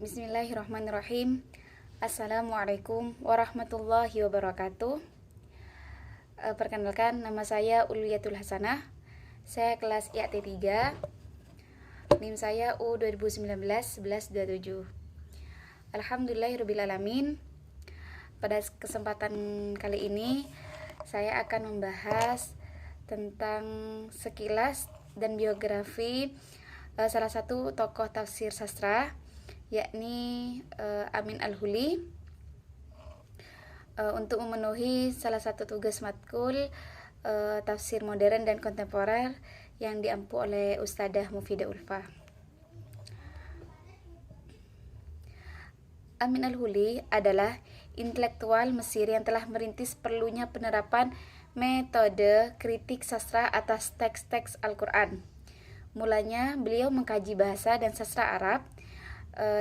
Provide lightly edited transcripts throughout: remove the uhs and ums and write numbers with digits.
Bismillahirrahmanirrahim. Assalamualaikum warahmatullahi wabarakatuh. Perkenalkan, nama saya Uliyatul Hasanah. Saya kelas IAT 3. NIM saya U 2019-1127. Alhamdulillahirrabbilalamin. Pada kesempatan kali ini saya akan membahas tentang sekilas dan biografi salah satu tokoh tafsir sastra, yakni Amin Al-Huli, untuk memenuhi salah satu tugas matkul tafsir modern dan kontemporer yang diampu oleh Ustadzah Mufidah Ulfa. Amin Al-Huli adalah intelektual Mesir yang telah merintis perlunya penerapan metode kritik sastra atas teks-teks Al-Quran. Mulanya beliau mengkaji bahasa dan sastra Arab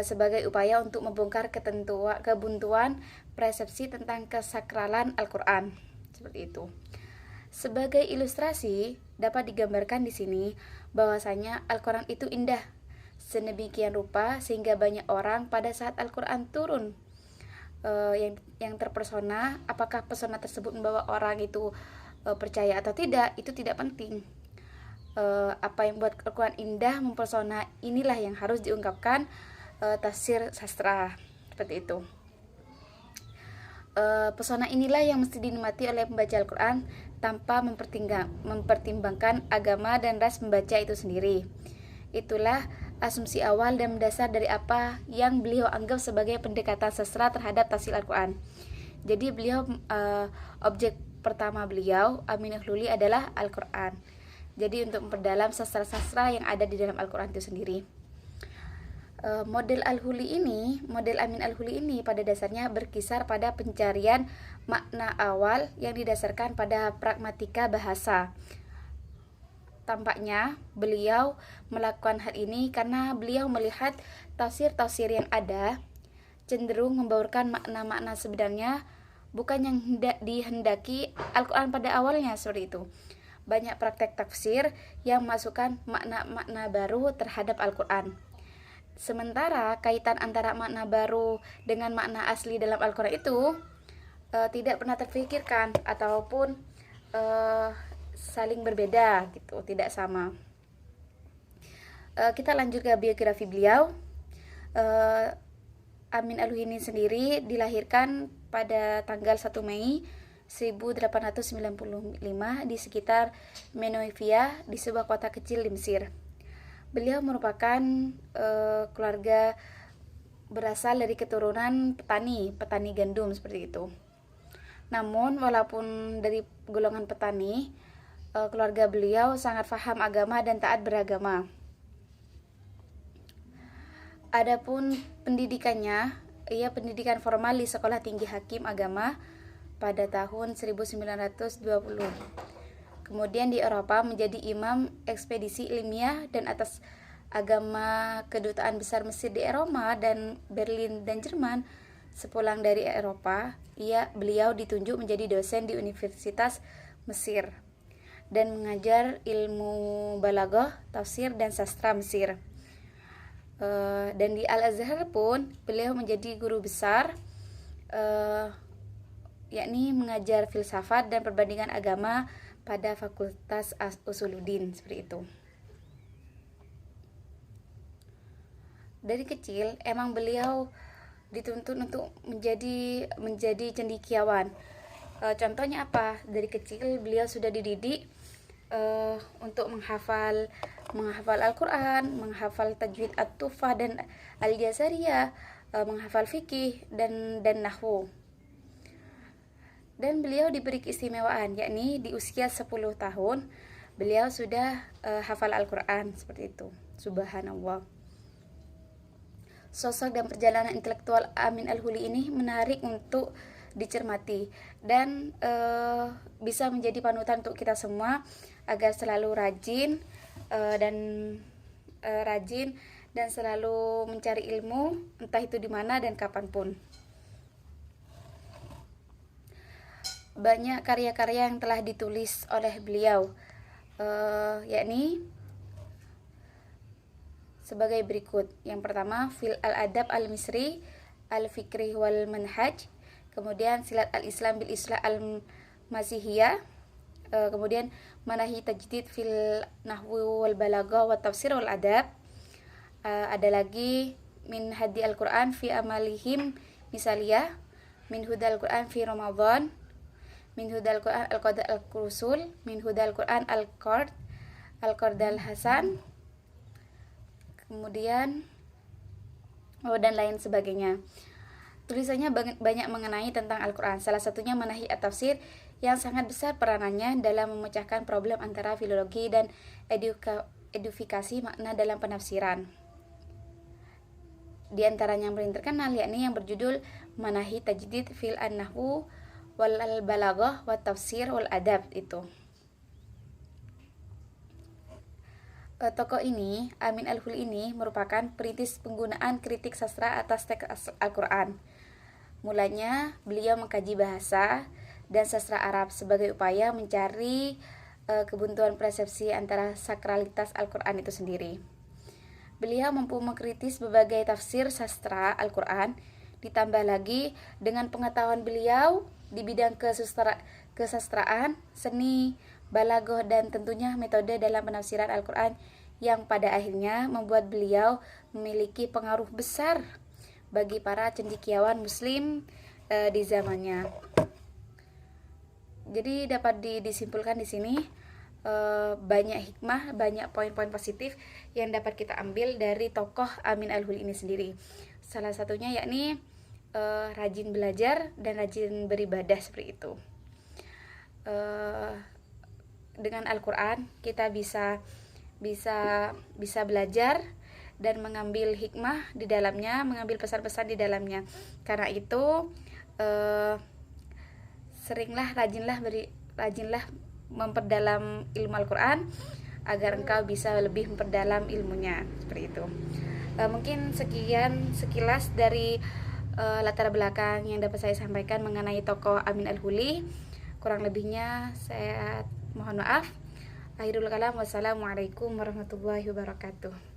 sebagai upaya untuk membongkar kebuntuan persepsi tentang kesakralan Al-Quran. Seperti itu. Sebagai ilustrasi, dapat digambarkan di sini bahwasanya Al-Quran itu indah sedemikian rupa sehingga banyak orang pada saat Al-Quran turun yang terpesona. Apakah pesona tersebut membawa orang itu percaya atau tidak, itu tidak penting. Apa yang membuat Al-Quran indah, mempesona, inilah yang harus diungkapkan tafsir sastra. Seperti itu. Pesona inilah yang mesti dinikmati oleh pembaca Al-Quran tanpa mempertimbangkan agama dan ras membaca itu sendiri. Itulah asumsi awal dan mendasar dari apa yang beliau anggap sebagai pendekatan sastra terhadap tafsir Al-Quran. Jadi beliau objek pertama beliau, Amin Al-Huli, adalah Al-Quran. Jadi untuk memperdalam sastra-sastra yang ada di dalam Al-Quran itu sendiri. Model Amin Al-Huli ini pada dasarnya berkisar pada pencarian makna awal yang didasarkan pada pragmatika bahasa. Tampaknya beliau melakukan hal ini karena beliau melihat tafsir-tafsir yang ada cenderung membaurkan makna-makna sebenarnya bukan yang dihendaki Al-Quran pada awalnya, seperti itu. Banyak praktek tafsir yang memasukkan makna-makna baru terhadap Al-Quran. Sementara kaitan antara makna baru dengan makna asli dalam Al-Quran itu tidak pernah terfikirkan ataupun saling berbeda gitu, tidak sama. Kita lanjut ke biografi beliau. Amin Al-Huli sendiri dilahirkan pada tanggal 1 Mei 1895 di sekitar Menouifia, di sebuah kota kecil di Mesir. Beliau merupakan keluarga berasal dari keturunan petani gandum, seperti itu. Namun walaupun dari golongan petani, keluarga beliau sangat paham agama dan taat beragama. Adapun pendidikannya, ia pendidikan formal di Sekolah Tinggi Hakim Agama pada tahun 1920. Kemudian di Eropa menjadi imam ekspedisi ilmiah dan atas agama kedutaan besar Mesir di Eropa dan Berlin dan Jerman. Sepulang dari Eropa, beliau ditunjuk menjadi dosen di Universitas Mesir dan mengajar ilmu balaghah, tafsir dan sastra Mesir. Dan di Al-Azhar pun beliau menjadi guru besar, yakni mengajar filsafat dan perbandingan agama pada Fakultas Usuluddin, seperti itu. Dari kecil emang beliau dituntun untuk menjadi cendekiawan. Contohnya apa? Dari kecil beliau sudah dididik untuk menghafal Al-Quran, menghafal tajwid At-Tuhfah dan Al-Jazariyah, menghafal fikih dan nahwu. Dan beliau diberi keistimewaan, yakni di usia 10 tahun beliau sudah hafal Al-Quran, seperti itu. Subhanallah. Sosok dan perjalanan intelektual Amin Al-Huli ini menarik untuk dicermati dan bisa menjadi panutan untuk kita semua agar selalu rajin dan selalu mencari ilmu, entah itu di mana dan kapanpun. Banyak karya-karya yang telah ditulis oleh beliau, yakni sebagai berikut. Yang pertama, fil al-adab al-misri al-fikri wal manhaj. Kemudian silat al-islam bil islah al-masihiyah. Kemudian manahi tajdid fil nahwi wal balaghah wa tafsir wal adab. Ada lagi min hadi al-Quran fi amalihim misaliyah, min hudal Quran fi Ramadan, min hudal Quran al-qada al-kurusul, min hudal Quran al-qard al-hasan, kemudian dan lain sebagainya. Tulisannya banyak mengenai tentang Al-Quran. Salah satunya manahi at-tafsir yang sangat besar peranannya dalam memecahkan problem antara filologi dan edifikasi makna dalam penafsiran. Di antaranya yang paling terkenal yakni yang berjudul Manahi Tajdid fil an-Nahwu wal Balaghah wa Tafsir wal Adab itu. Tokoh ini, Amin Al-Huli ini merupakan perintis penggunaan kritik sastra atas teks Al-Quran. Mulanya beliau mengkaji bahasa dan sastra Arab sebagai upaya mencari kebuntuan persepsi antara sakralitas Al-Quran itu sendiri. Beliau mampu mengkritis berbagai tafsir sastra Al-Quran, ditambah lagi dengan pengetahuan beliau di bidang kesastraan, seni, balaghah, dan tentunya metode dalam penafsiran Al-Quran yang pada akhirnya membuat beliau memiliki pengaruh besar bagi para cendekiawan muslim di zamannya. Jadi dapat disimpulkan di sini banyak hikmah, banyak poin-poin positif yang dapat kita ambil dari tokoh Amin Al-Huli ini sendiri. Salah satunya yakni rajin belajar dan rajin beribadah seperti itu. Dengan Al-Quran kita bisa belajar dan mengambil hikmah di dalamnya, mengambil pesan-pesan di dalamnya. Karena itu rajinlah memperdalam ilmu Al-Quran agar engkau bisa lebih memperdalam ilmunya, seperti itu. Mungkin sekilas dari latar belakang yang dapat saya sampaikan mengenai tokoh Amin Al-Huli. Kurang lebihnya saya mohon maaf. Akhirul kalam, wassalamualaikum warahmatullahi wabarakatuh.